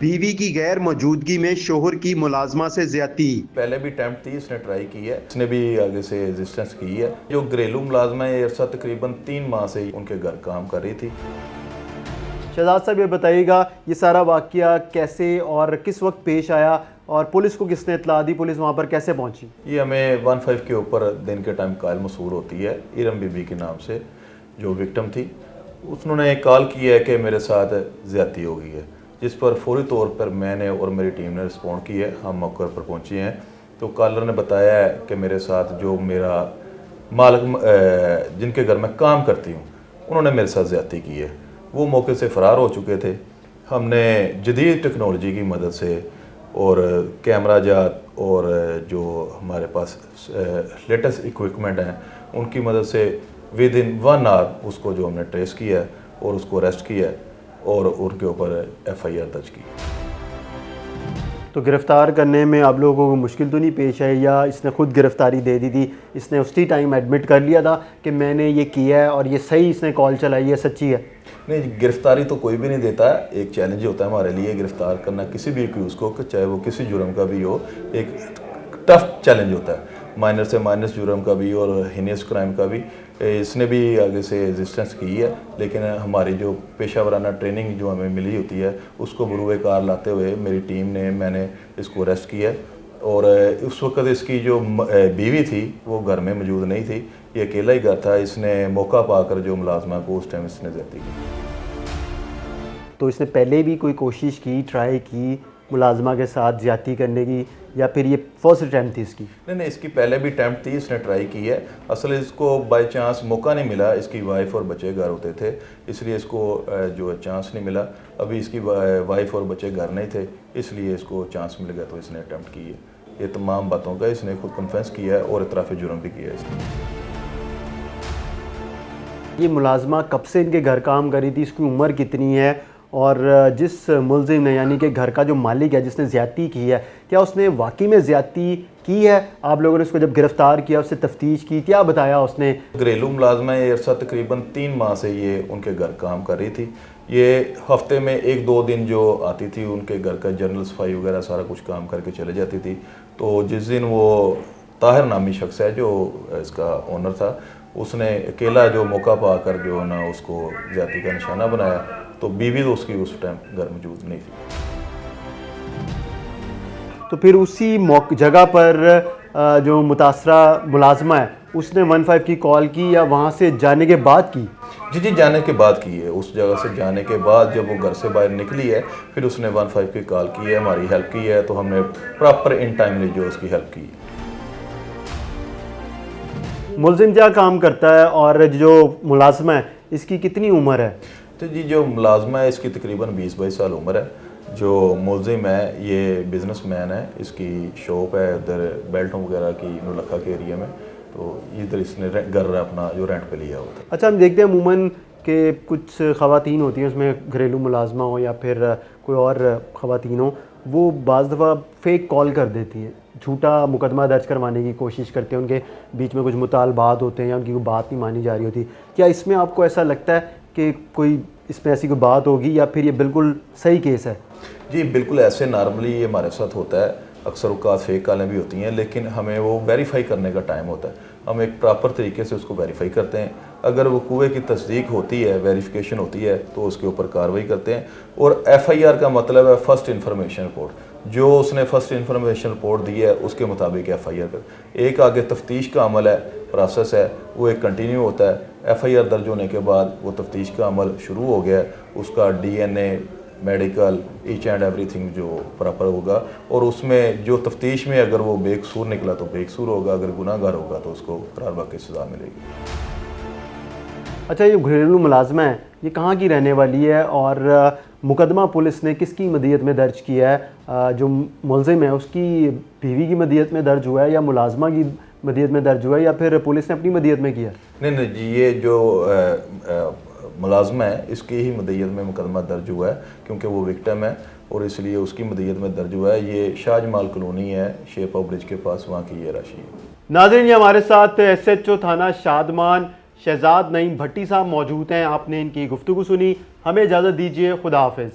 बीवी की गैर मौजूदगी में शोहर की मुलाजमा से ज्यादती। पहले भी अटैम्प्ट थी, इसने ट्राई की है, इसने भी आगे से रेजिस्टेंस की है। जो घरेलू मुलाजमा है, अरसा तकरीबन 3 माह से उनके घर काम कर रही थी। शहजाद साहब, ये बताइएगा ये सारा वाकया कैसे और किस वक्त पेश आया और पुलिस को किसने इत्तला दी, पुलिस वहाँ पर कैसे पहुँची? ये हमें 15 के ऊपर दिन के टाइम कॉल मसूल होती है इरम बीबी के नाम से, जो विक्टिम थी। उन्होंने कॉल किया है कि मेरे साथ ज़्यादती हो गई है, जिस पर फौरी तौर पर मैंने और मेरी टीम ने रिस्पॉन्ड की है। हम मौके पर पहुंचे हैं तो कॉलर ने बताया है कि मेरे साथ जो मेरा मालिक जिनके घर में काम करती हूँ, उन्होंने मेरे साथ ज़्यादती की है। वो मौके से फ़रार हो चुके थे। हमने जदीद टेक्नोलॉजी की मदद से और कैमरा जात और जो हमारे पास लेटेस्ट इक्विपमेंट हैं, उनकी मदद से विद इन 1 आवर उसको जो हमने ट्रेस किया है और उसको अरेस्ट किया है और उनके ऊपर FIR दर्ज की। तो गिरफ़्तार करने में आप लोगों को मुश्किल तो नहीं पेश आई, या इसने खुद गिरफ़्तारी दे दी थी, इसने उसी टाइम एडमिट कर लिया था कि मैंने ये किया है और ये सही इसने कॉल चलाई है, सच्ची है? नहीं, गिरफ्तारी तो कोई भी नहीं देता है। एक चैलेंज होता है हमारे लिए गिरफ्तार करना किसी भी एक्यूज़ को, चाहे वो किसी जुर्म का भी हो। एक टफ चैलेंज होता है, माइनर से माइनस जुर्म का भी और हिनियस क्राइम का भी। इसने भी आगे से रेजिस्टेंस की है, लेकिन हमारी जो पेशा वराना ट्रेनिंग जो हमें मिली होती है, उसको बरूए कार लाते हुए मेरी टीम ने, मैंने इसको अरेस्ट किया। और उस वक्त इसकी जो बीवी थी वो घर में मौजूद नहीं थी, ये अकेला ही घर था। इसने मौका पाकर जो मुलाजमा को उस टाइम इसने ज़्यादती की। तो इसने पहले भी कोई कोशिश की, ट्राई की मुलाजमा के साथ ज़्यादती करने की, या फिर ये फर्स्ट अटैम्प्ट थी इसकी? नहीं, इसकी पहले भी अटैम्प्ट थी, इसने ट्राई की है। असल इसको बाय चांस मौका नहीं मिला, इसकी वाइफ और बच्चे घर होते थे, इसलिए इसको जो चांस नहीं मिला। अभी इसकी वाइफ और बच्चे घर नहीं थे, इसलिए इसको चांस मिल गया तो इसने अटैम्प्ट की है। ये तमाम बातों का इसने खुद कन्फेंस किया है और इतराफ़ जुर्म भी किया है इसने। ये मुलाजमा कब से इनके घर काम कर रही थी, इसकी उम्र कितनी है, और जिस मुलजिम ने यानी कि घर का जो मालिक है जिसने ज़्यादती की है, क्या उसने वाकई में ज़्यादती की है? आप लोगों ने उसको जब गिरफ़्तार किया, उससे तफ्तीश की, क्या बताया उसने? घरेलू मुलाजमा ये अरसा तकरीबन 3 माह से ये उनके घर काम कर रही थी। ये हफ्ते में 1-2 दिन जो आती थी, उनके घर का जनरल सफाई वगैरह सारा कुछ काम करके चले जाती थी। तो जिस दिन वो ताहिर नामी शख्स है जो इसका ओनर था, उसने अकेला जो मौका पाकर जो ना उसको ज़्यादती का निशाना बनाया, तो बीवी तो उसकी उस टाइम घर मौजूद नहीं थी। तो फिर उसी जगह पर जो मुतासरा मुलाजमा है उसने 15 की कॉल की, या वहाँ से जाने के बाद की? जी, जाने के बाद की है। उस जगह से जाने के बाद जब वो घर से बाहर निकली है, फिर उसने 15 की कॉल की है, हमारी हेल्प की है, तो हमने प्रॉपर इन टाइमली जो उसकी हेल्प की। मुलजिम क्या काम करता है और जो मुलाजमा है इसकी कितनी उम्र है? तो जी, जो मुलाजमा है इसकी तकरीबन 20-22 साल उम्र है। जो मुलजिम है ये बिजनेसमैन है, इसकी शॉप है उधर बेल्टों वगैरह की नौलखा के एरिया में, तो इधर इसने घर अपना जो रेंट पे लिया होता है। अच्छा, हम देखते हैं अमूमन के कुछ ख़वातीन होती हैं, उसमें घरेलू मुलाजमा हो या फिर कोई और ख़वातीन हो, वो बाज़ दफ़ा फ़ेक कॉल कर देती हैं, झूठा मुकदमा दर्ज करवाने की कोशिश करते हैं, उनके बीच में कुछ मुतालबात होते हैं या उनकी कोई बात नहीं मानी जा रही होती। क्या इसमें आपको ऐसा लगता है कि कोई इसमें ऐसी कोई बात होगी, या फिर ये बिल्कुल सही केस है? जी, बिल्कुल ऐसे नॉर्मली ये हमारे साथ होता है। अक्सर औक़ात फेक कॉलें भी होती हैं, लेकिन हमें वो वेरीफाई करने का टाइम होता है। हम एक प्रॉपर तरीके से उसको वेरीफाई करते हैं। अगर वो कुएँ की तस्दीक होती है, वेरिफिकेशन होती है, तो उसके ऊपर कार्रवाई करते हैं। और FIR का मतलब है फर्स्ट इन्फॉर्मेशन रिपोर्ट। जो उसने फर्स्ट इन्फॉर्मेशन रिपोर्ट दी है उसके मुताबिक FIR कर एक आगे तफ्तीश का अमल है, प्रोसेस है, वो एक कंटिन्यू होता है। FIR दर्ज होने के बाद वो तफ्तीश का अमल शुरू हो गया है, उसका DNA, medical, each and everything जो प्रॉपर होगा, और उसमें जो तफ्तीश में अगर वो बेकसूर निकला तो बेकसूर होगा, अगर गुनाहगार होगा तो उसको करार वाक़ई सज़ा मिलेगी। अच्छा, ये घरेलू मुलाजमा है, ये कहाँ की रहने वाली है, और मुकदमा पुलिस ने किसकी मदीयत में दर्ज किया है? जो मुलजिम है उसकी बीवी की मदीयत में दर्ज हुआ है, या मुलाजमा की मदीयत में दर्ज हुआ है, या फिर पुलिस ने अपनी मदीयत में किया? नहीं जी, ये जो मुलाजमा है इसकी ही मदीयत में मुकदमा दर्ज हुआ है, क्योंकि वो विक्टिम है और इसलिए उसकी मदीयत में दर्ज हुआ है। ये शाहजमाल कॉलोनी है, शेपा ब्रिज के पास, वहाँ की ये राशि है। नाज़रीन, ये हमारे साथ SHO थाना शादमान शहजाद नईम भट्टी साहब मौजूद हैं। आपने इनकी गुफ्तगू सुनी। हमें इजाज़त दीजिए। खुदा हाफिज़।